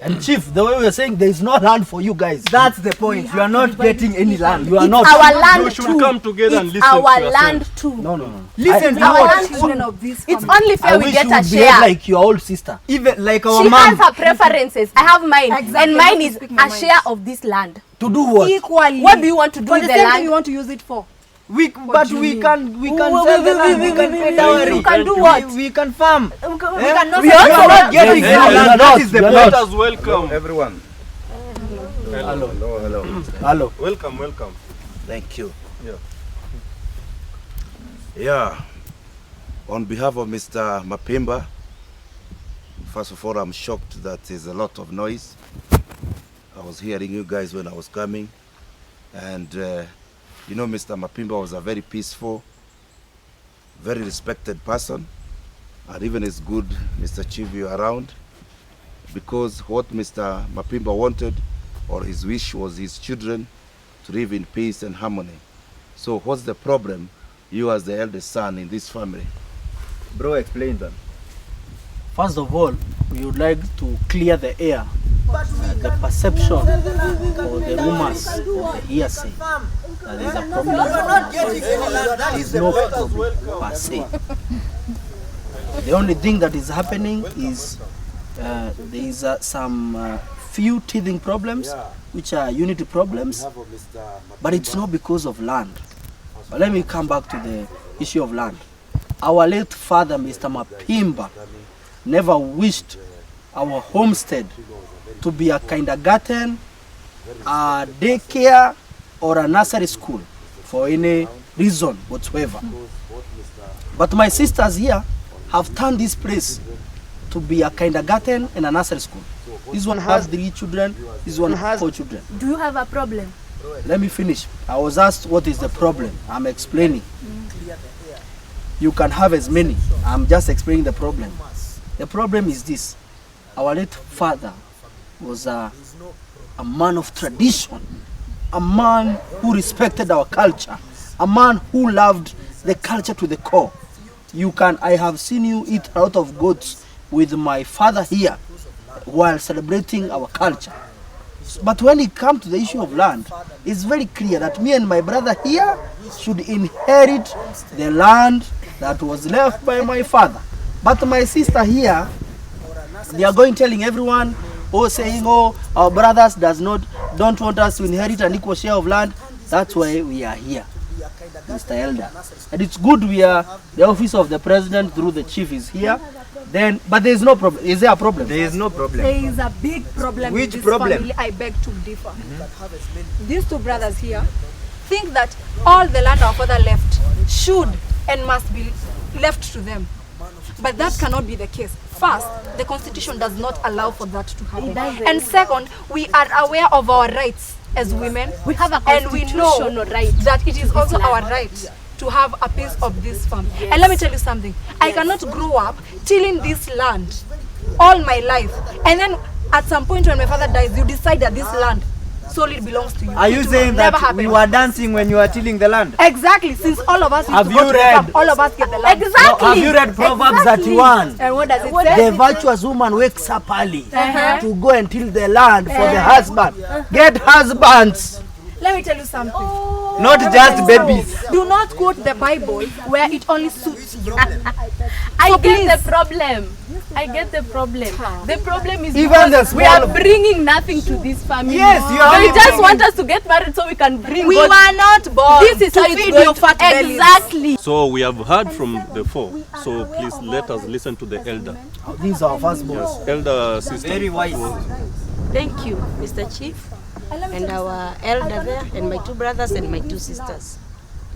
And Chief, the way we are saying, there is no land for you guys. That's the point. You are not getting any land. You are It's not. our land You should too. come together and It's listen to our yourself. land too. No. Listen to Our what? land Children too. of this It's family. only I fair we wish get you a would behave share. like your old sister. Even like our She mom. has her preferences. I have mine. Exactly, And I mine have to is speak my a mind. share of this land. To do what? Equally. What do you want to do For with the the same thing land? you want to use it for? But do you we mean? can Wait, sell the land. We can pay dowry. You can do what? We can farm. We Eh? cannot We sell are the not land. getting Hey, any you are land. not, That is the you are point. Let us welcome. Everyone. Hello. Welcome. Thank you. Yeah. Yeah. On behalf of Mr. Mapimba, first of all, I'm shocked that there's a lot of noise. I was hearing you guys when I was coming. And, you know, Mr. Mapimba was a very peaceful, very respected person. And even it's good, Mr. Chief, you're around. Because what Mr. Mapimba wanted, or his wish, was his children to live in peace and harmony. So what's the problem, you as the eldest son in this family? Bro, explain that. First of all, we would like to clear the air, the perception or the rumors, the hearsay that there is a problem. There is no problem per se. The only thing that is happening is there is some few teething problems, which are unity problems, but it's not because of land. But let me come back to the issue of land. Our late father, Mr. Mapimba, never wished our homestead to be a kindergarten, a daycare, or a nursery school for any reason whatsoever. But my sisters here have turned this place to be a kindergarten and a nursery school. This one has 3 children, this one has 4 children. Do you have a problem? Let me finish. I was asked what is the problem. I'm explaining. You can have as many. I'm just explaining the problem. The problem is this. Our late father was a man of tradition, a man who respected our culture, a man who loved the culture to the core. I have seen you eat a lot of goats with my father here while celebrating our culture. But when it comes to the issue of land, it's very clear that me and my brother here should inherit the land that was left by my father. But my sister here, they are going telling everyone, saying, our brothers don't want us to inherit an equal share of land. That's why we are here, Mr. Elder. And it's good the office of the president through the chief is here. But there is no problem. Is there a problem? There is no problem. There is a big problem Which in this problem? family. I beg to differ. These 2 brothers here think that all the land our father left should and must be left to them. But that cannot be the case. First, the constitution does not allow for that to happen. And second, we are aware of our rights as women. We have a and we know constitutional right that it is also our right to have a piece of this farm. And let me tell you something. I cannot grow up tilling this land all my life. And then at some point when my father dies, you decide that this land solely belongs to you. Are you It will saying never that happen. we were dancing when you were tilling the land? Exactly, since all of us used Have to go you to the read- farm, all of us get the land. Exactly. Have you read Proverbs 31? And what does it say? The virtuous woman wakes up early to go and till the land for the husband. Get husbands. Let me tell you something. Not just babies. Do not quote the Bible where it only suits you. I get the problem. I get the problem. The problem is Even because the we are small- bringing nothing to this family. Yes, you are They only just bringing- want us to get married so we can bring We God. were not born This is to how it's feed going your to fat bellies. exactly. So we have heard from the 4. So please let us listen to the elder. These are our firstborn. Elder sister. Very wise. Thank you, Mr. Chief, and our elder there, and my 2 brothers and my 2 sisters.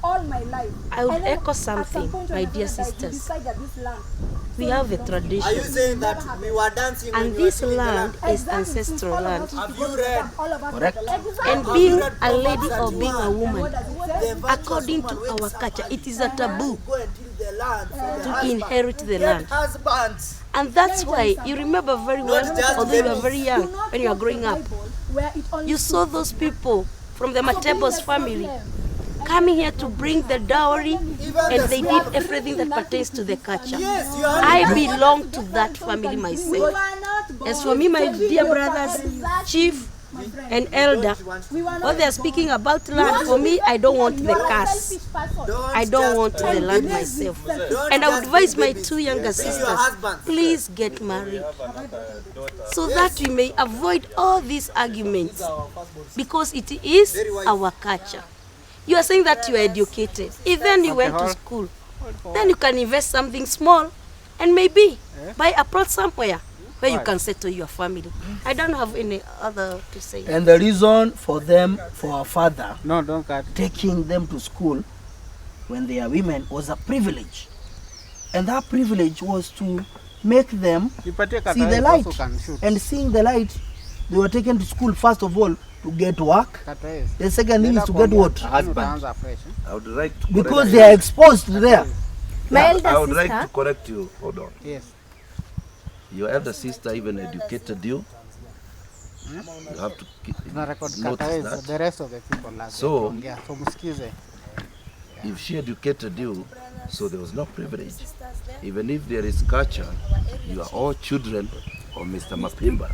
All my life. I would echo something, my dear sisters. We have a tradition, saying that we were dancing and this land is ancestral land. Have you read? Correct? And being a lady or being a woman, according to our culture, it is a taboo to inherit the land. Husbands. And that's why you remember very well, although you were very young when you were growing up, you saw those people from the Matebos family coming here to bring the dowry, and they did everything that pertains to the culture. I belong to that family myself. As for me, my dear brothers, chief and elder, what they are speaking about land, for me, I don't want the curse. I don't want the land myself. And I would advise my two younger sisters, please get married, so that we may avoid all these arguments, because it is our culture. You are saying that you are educated. If then you went to school, then you can invest something small and maybe buy a plot somewhere where you can settle your family. I don't have any other to say. And the reason for them, for our father, No, don't cut. taking them to school when they are women was a privilege. And that privilege was to make them see the light. And seeing the light, they were taken to school first of all to get work. The second thing is to get what? Husband. I would like to Because correct they are exposed there. My elder I would like sister. to correct you. Hold on. Yes. Your elder sister even educated you. You have to notice that. The rest of the people So- so msikize. If she educated you, so there was no privilege. Even if there is culture, you are all children of Mr. Mapimba.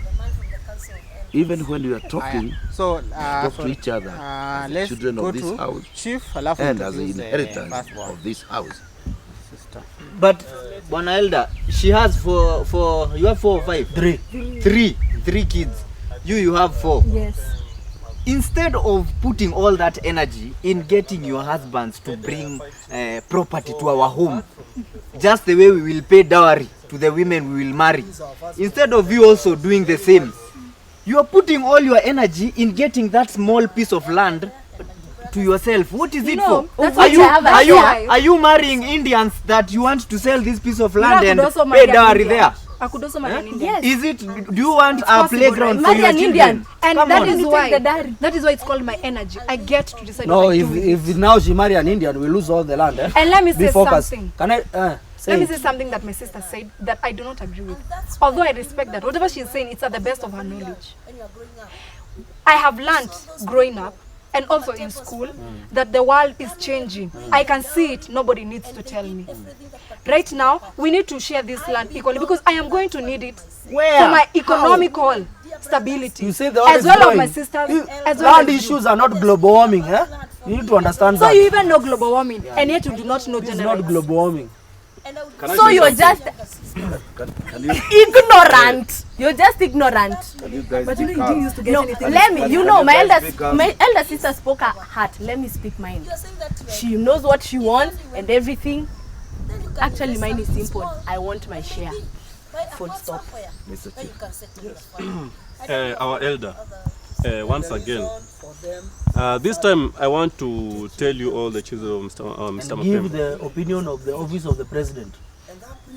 Even when you are talking, So, talk to each other as the let's children go of this to house Chief, alafu and as the introduce the inheritance firstborn of this house. sister. But Bwana Elder, she has four. You have 4 or 5? Three kids. You have 4. Yes. Instead of putting all that energy in getting your husbands to bring property to our home, just the way we will pay dowry to the women we will marry, instead of you also doing the same, you are putting all your energy in getting that small piece of land to yourself. What is it know, for? that's Are what you, I have are you advised. are you marrying Indians that you want to sell this piece of You know, land I and could also pay marry an dowry Indian. there? I could also marry an Indian. Yes. Is it? Do you want a possible, playground right? for Marry your an children? Indian. And Come that on. is Let me take the why dowry. that is why it's called my energy. I get to decide No, what I if, do with it. if now she marry an Indian, we lose all the land. Eh? And let me Be say focused. something. Can I say Let me it? say something that my sister said that I do not agree with. Although I respect that. Whatever she's saying, it's at the best of her knowledge. I have learned growing up and also in school that the world is changing. I can see it. Nobody needs to tell me. Right now, we need to share this land equally because I am going to need it for my economical stability. You say the world as is well as growing. my sisters. You- As well Land as you. issues are not global warming. Eh? You need to understand So that. you even know global warming, and yet you do not know It's gender not rights. global warming. So you're just Can you, ignorant. You're just ignorant. can you guys But you know, speak you up? didn't used to get No, anything. let me. You know, you my guys speak up? elder sister spoke her heart. Let me speak mine. She knows what she wants and everything. Actually, mine is simple. I want my share. Full stop. Mr. Chief. Our elder, once again, this time I want to tell you all the children of Mr. And give Mapemba. the opinion of the office of the president,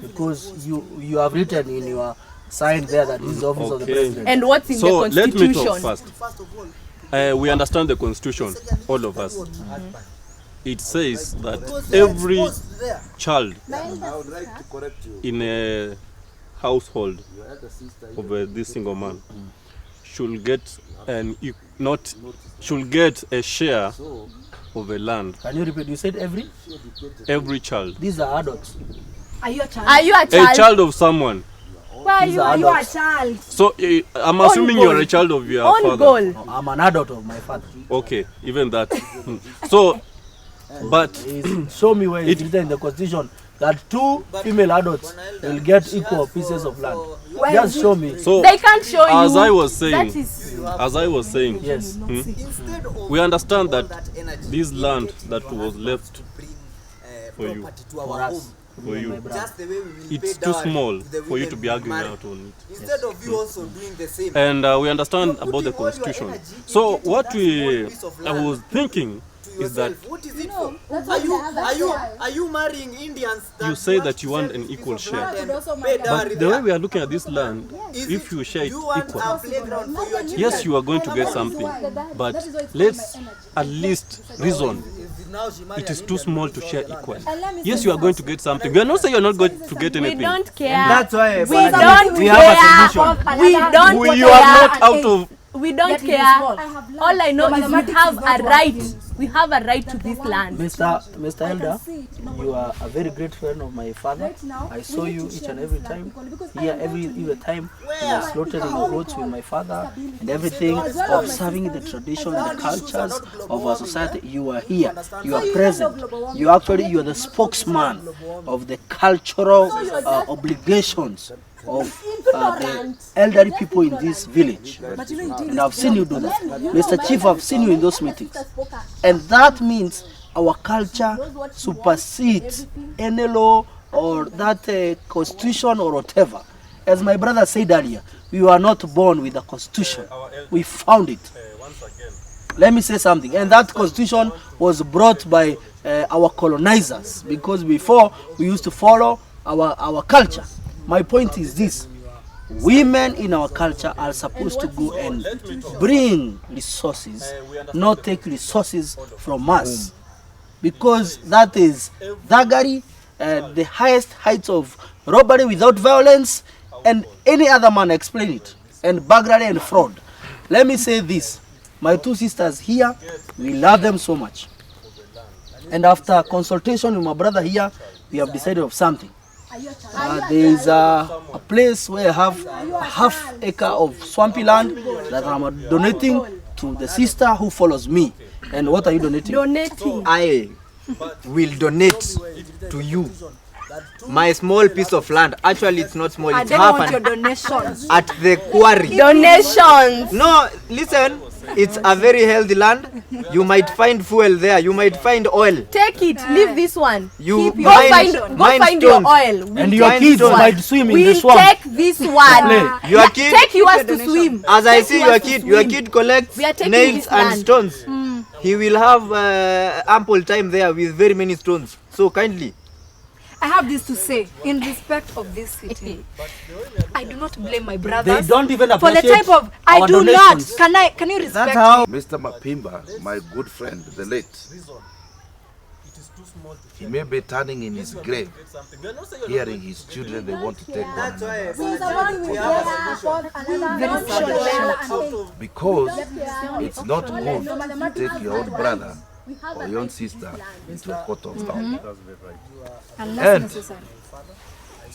because you have written in your sign there that this is the office of the Okay. president. And what's in So the let me talk constitution? first. We understand the constitution, all of us. It says that every child I would like to correct you. in a household of this single man should get should get a share of the land. Can you repeat? You said Every child, these are adults. Are you a child? Are you a a child? child of someone. Why are These you? are Are you a adults. child? So I'm assuming goal. you're a child of your On father. goal. No, I'm an adult of my father. Okay, even that. So, but Show me where it's written in the constitution that 2 female adults will get equal pieces of land. Just show me. so They can't show you. as I was saying, That is. Yes. we understand that this land that was left for you, For us. for you, My brother. Just the way we will pay it's too dowry small to the for you to women be we arguing marry. out on it. Instead of you also doing the same. And we understand You're about the putting all your constitution. energy in So getting what that small piece of I land was thinking to is that yourself. What is it for? Are you marrying Indians that you say that to you want sell an this equal piece of share. land and pay dowry But the way there? we are looking at this land, Is if you share it you want equal, a playground for your children? yes, you are going to get something. But let's at least reason. Now she marry It is an too Indian small because to of share land. equally. Yes, you are going to get something. We are not saying you're not going to get We anything. don't care. That's why We don't we have a care. solution. We don't You are not care. out of. We don't Yet it is care. small. All I know is we have a right We have a right to this land. Mr. Elder, you are a very great friend of my father. I saw you each and every time. Here, every time you are slaughtering goats with my father and everything, observing the tradition, the cultures of our society. You are here. You are present. You are the spokesman of the cultural obligations of the elderly people in this village. And I've seen you do that. Mr. Chief, I've seen you in those meetings. And that means our culture supersedes any law or that constitution or whatever. As my brother said earlier, we were not born with a constitution. We found it. Let me say something. And that constitution was brought by our colonizers, because before we used to follow our culture. My point is this: women in our culture are supposed to go and bring resources, not take resources from us, because that is thuggery, the highest heights of robbery without violence, and any other man explain it, and burglary and fraud. Let me say this: my two sisters here, we love them so much, and after consultation with my brother here, we have decided of something. There is a place where I have a half acre of swampy land that I'm donating to the sister who follows me. And what are you donating? Donating. I will donate to you my small piece of land. Actually, it's not small, it's half want your an donations. at the quarry. Donations. No, listen, it's a very healthy land. You might find fuel there, you might find oil. Take it. Leave this one. You Go find your stones. oil. And your kids might swim in the We'll swamp. take this one. Your kid, Take yours to swim. as I Take see yours to your swim. kid collects We are taking nails this and land. stones. He will have ample time there with very many stones. So kindly. I have this to say in respect of this city. I do not blame my They brothers don't even for the appreciate type of I our do donations. not. Can you respect me? Mr. Mapimba, my good friend, the late, he may be turning in his grave, hearing his children, they want to take one another. Because it's not good to take your own brother or your own sister into a court of law. And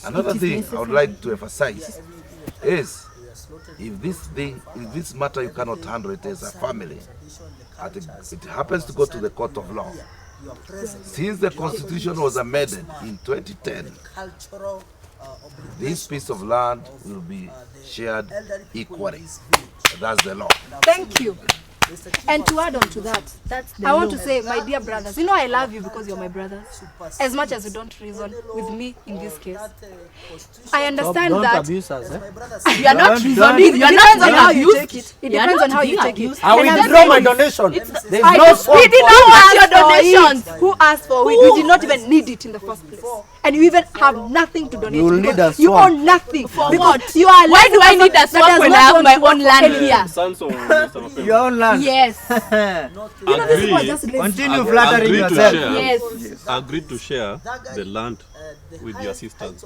another thing I would like to emphasize is, if this matter you cannot handle it as a family, it happens to go to the court of law. Since the constitution was amended in 2010, this piece of land will be shared equally. That's the law. Thank you. And to add on to that, I want to say, my dear brothers, you know I love you because you're my brothers. As much as you don't reason with me in this case, I understand Don't that abuse us, You are not reasoning. You are depends not on how you abused. take it. It depends on how you take it. I will withdraw my donation. There's I no do- fault we did for not you. want your For it. donations. Who asked for it? We did not even need it in the first place. And you even have nothing to donate. You will need because a you swamp. own nothing. For because what? you are Why do I need a that swamp does when not I have want my to work own for land anything. here? Sons of Mr. Mapemba. Your own land. Yes. Continue flattering Agree to yourself. share. Yes. Agreed to share the land with your sisters.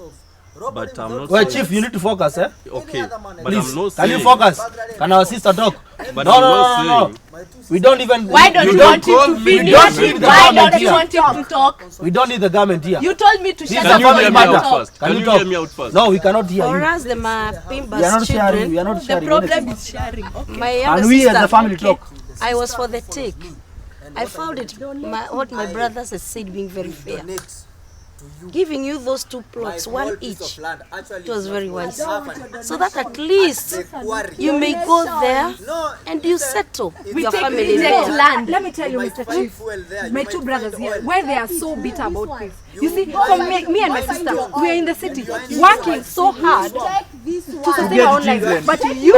But I'm not Well, saying, Chief, you need to focus, eh? okay. But Please, I'm not can saying, you focus? Can our sister talk? But No, I'm no, not no, no, no. saying, We don't even. Why don't you want him to call me. finish? We don't need the Why government don't you here. want him to talk? We don't need the government here. You told me to This shut is up. a Can you family hear me matter. out first? Can Can you you talk? hear me out first? No, we cannot hear For you. us, the We are not Mapimba's sharing. We are children, not The sharing problem anything. is sharing. Okay. my younger And we as sister, a family talk. I was for the take. I found it, what my brothers had said being very fair. Giving you those 2 plots, one each, it was very wise. So that at least you may go there and you settle with your take family reject there. land. Let me tell you, Mr. Chief, my 2 brothers here, where they are so bitter about this. You see, for me and my sister, we are in the city, working so hard to sustain our own lives. But you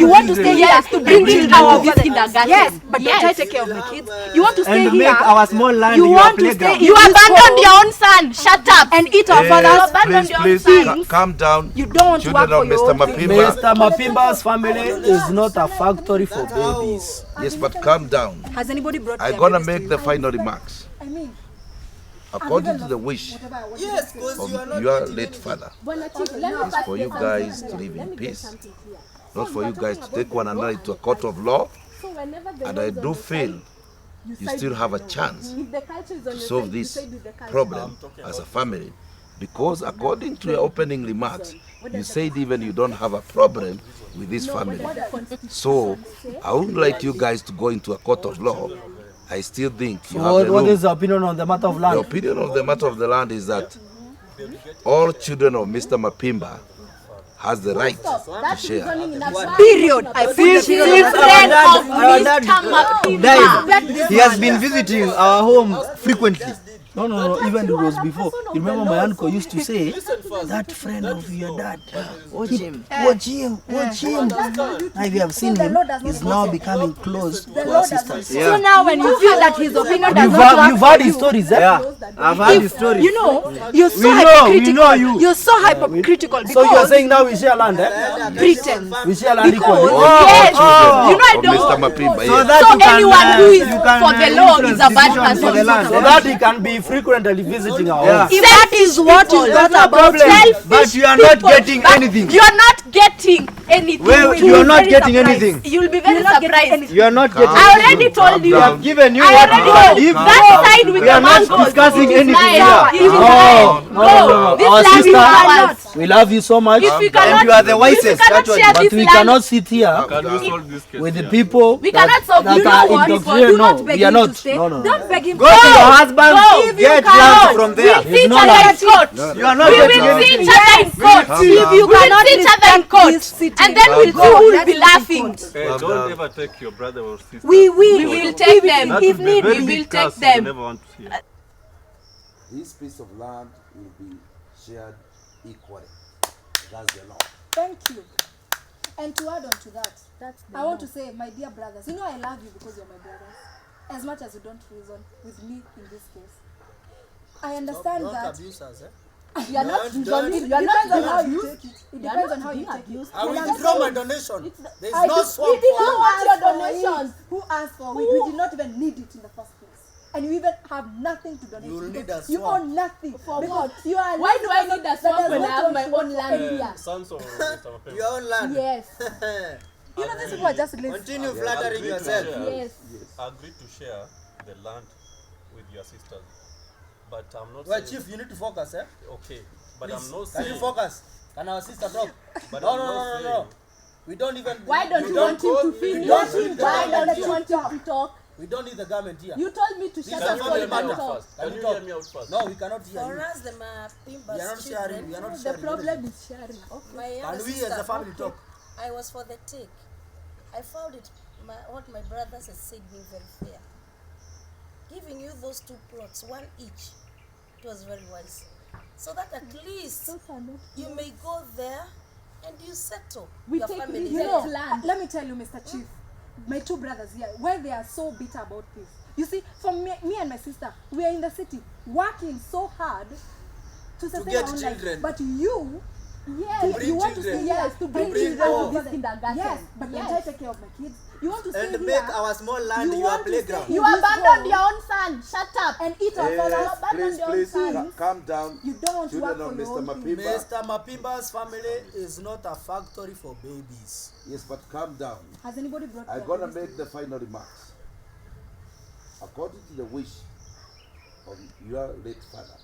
want to stay here to bring in our kindergarten. Yes, but Yes. don't I take care of my kids? You want to stay And to here. make our small land You your want to playground. stay. You abandoned your own son. Shut up. And eat our father's. abandoned Please, your please, sons. calm down. You don't want to work Children for of your Mr. own thing. Mapimba. Mr. Mapimba's family is not a factory for babies. Yes, but calm down. Has anybody brought I'm their gonna babies to make you? the final remarks. According to the wish of your late father, it's for you guys to live in peace, not for you guys to take one another into a court of law. And I do feel you still have a chance to solve this problem as a family. Because according to your opening remarks, you said even you don't have a problem with this family. So I wouldn't like you guys to go into a court of law. I still think you have the What room. is the opinion on the matter of The land? opinion of the matter of the land is that all children of Mr. Mapimba has the right to share. Period. I put the period. He has been visiting our home frequently. No, even it was before. You remember my uncle used to say, that friend of your dad, watch him. Now if you have seen him, he's now becoming close to our sisters. So now when you feel that his opinion does not work, You've heard his stories, eh? Yeah, I've heard his story. you know, you're so We know hypocritical. you. You're so hypocritical because So you are saying now we share land, eh? pretense. We share land equally. Yes, you know I Of don't. Mr. Mapimba, So yes. that So you can, anyone who is you can, for the law is a bad influence decisions for the land. So that he can be frequently visiting our Yeah. homes. If that is what is That's brought a about, problem. selfish But you are not people. getting But anything. You're not getting anything. Well, You'll you are be not very getting surprised. anything. You'll be very surprised. You are not Calm getting. I already down, told calm you. down. Given you I what already you told if you. calm That down. side with we the are not mangoes. discussing is anything mine. here. It is No, mine. no. This Our land is sister, ours. we love you so much, If we Calm down. cannot, And you are the if we wisest, cannot that's what- share but this we land, cannot sit here Can we solve this case with the here? people We cannot solve that this. You know are what? indoctrinated. do No, not beg we are him to not. stay. No, no. Don't beg him. Go to your husband, Go. get If you land cannot, from we'll there. see each no other land. in court. You are not We getting will see anything. each other in court. Calm If you down. We will cannot see each other in respect court. this city, And then we'll see go. who will Let's be be laughing. Hey, Calm don't down. ever take your brother or sister. We will. We will take them. That If would be need, very we big will take curse we them. never want to see. This piece of land will be shared equally. That's the law. Thank you. And to add on to that, I want to say, my dear brothers, you know I love you because you're my brothers. As much as you don't reason with me in this case. I understand that abuse us, eh? you are not Don't- you are not on how you take it. It depends on how you take it. I And I'm withdraw my saying- donation. There's I no did- swamp we did for not you. want your donations. Who asked for it? We did not even need it in the first place. And you even have nothing to donate. You will need because a you swamp. own nothing. For Because what? you are Why do I need a that swamp does when I not have want my to own own land here? Sons of Mr. Mapemba. Your own land. Yes. You know these people are just lazy. Continue flattering Agree to yourself. share. Yes. Agree to share the land with your sisters. But I'm not Well, saying... Chief, you need to focus, eh? Okay, but Please. I'm not Can you saying... focus? Can our sister talk? But No, I'm no, not no, no, saying... no. We don't even. Why don't we you want him to we finish? don't need the Why government don't you here. want him to talk? We don't need the government here. You told me to These shut are up so family you can matters. talk. Can Can you you talk? hear me out first? No, we cannot hear For you. us, the We are not Mapimba's sharing. children, We are not The sharing. problem anything. is sharing. my Can younger we as sister, a family talk? I was for the take. I found it, what my brothers had said being very fair. Giving you those 2 plots, 1 each, it was very wise. So that at least you may go there and you settle We your take family leave You there. know, land. let me tell you, Mr. Chief, my 2 brothers here, why they are so bitter about this. You see, for me and my sister, we are in the city working so hard to sustain get our own children. life. But you, Yes, bring you want children. to stay here to bring bring children more. to this kindergarten. Yes, but Yes. when I take care of my kids, you want to stay And here. make our small land You your want to stay playground. here. You This abandoned road. your own son. Shut up. And eat our fathers. Please, please, sons. calm down. You don't want to work Children for of your Mr. own thing. Mapimba. Mr. Mapimba's family is not a factory for babies. Yes, but calm down. Has anybody brought I'm their gonna babies make the final remarks. According to the wish of your late father,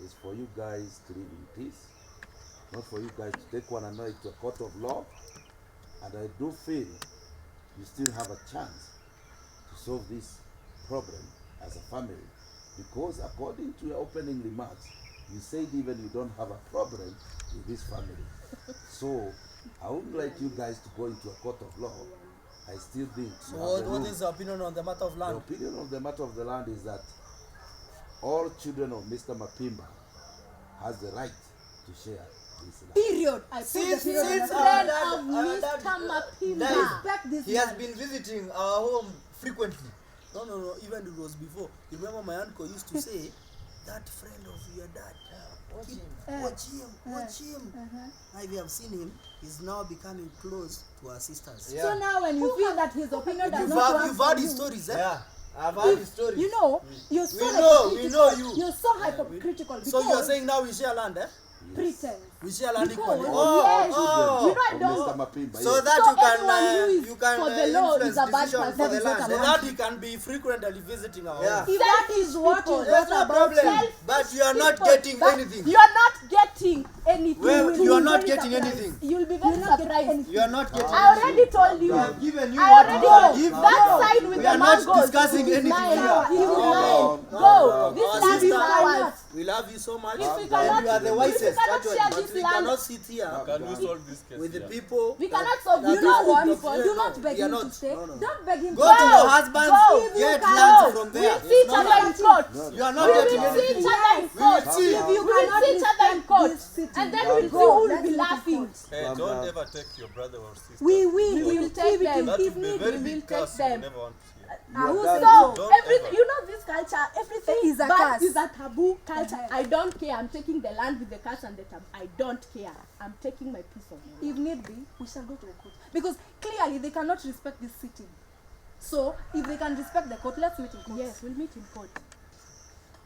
is for you guys to live in peace, not for you guys to take one another to a court of law. And I do feel you still have a chance to solve this problem as a family, because according to your opening remarks, you said even you don't have a problem with this family. So I would like you guys to go into a court of law. I still think So you have the what room. is the opinion on the matter of The land? opinion of the matter of the land is that all children of Mr. Mapimba has the right to share this land. Period. I put the Since period on the our side. dad, of our Mr. dad, Mapimba. died, Respect this he has man. been visiting our home frequently. No, no, no, even it was before. You remember my uncle used to say, that friend of your dad, watch him, watch him. Now if you have seen him, he's now becoming close to our sisters. So now when you feel that his opinion does not work You've for heard you, his stories, eh? Yeah, I've heard his stories. you know, you're so We know hypocritical. you. You're so hypocritical So you are because saying now we share land, eh? pretense. We share land equally. Yes. Oh. You know I don't. So that So you can anyone who is you can for the law influence is a bad decision person. for the That is what land. I And want. that he can be frequently visiting our Yeah. home. If that is what you There's no problem. But you are not getting But anything. You are not getting anything. Well, will you be are not very getting surprised. anything. You'll be very surprised. You are not getting I already told you. We have given you I what already you can told give. that side with We the are not mangoes discussing is anything mine. here. It is No. mine. Go. This Our land is sister, ours. we love you so much. If we And cannot- you are the if we wisest. cannot actually, share but this we land- cannot sit here Can we solve this case with the here? people. We cannot solve that this You know are what? not here. Do not beg We are him not. to stay. No, no. Don't beg him Go to your husband. Go. Get Go. land from there. We'll see each other in court. You are not We getting will see anything. each other in court. see. We will see each other in court. And then we'll see who will be laughing. Hey, don't ever take your brother or sister. We will take them. That If would be a need, very we will big take curse you them. never want to hear. So Don't everything, ever. you know, this culture, everything Is a bad curse. is a taboo culture. I don't care. I'm taking the land with the curse and the taboo. I don't care. I'm taking my piece of mind. If need be, we shall go to a court. Because clearly they cannot respect this sitting. So if they can respect the court, let's meet in court. Yes, we'll meet in court.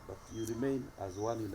But you remain as one united.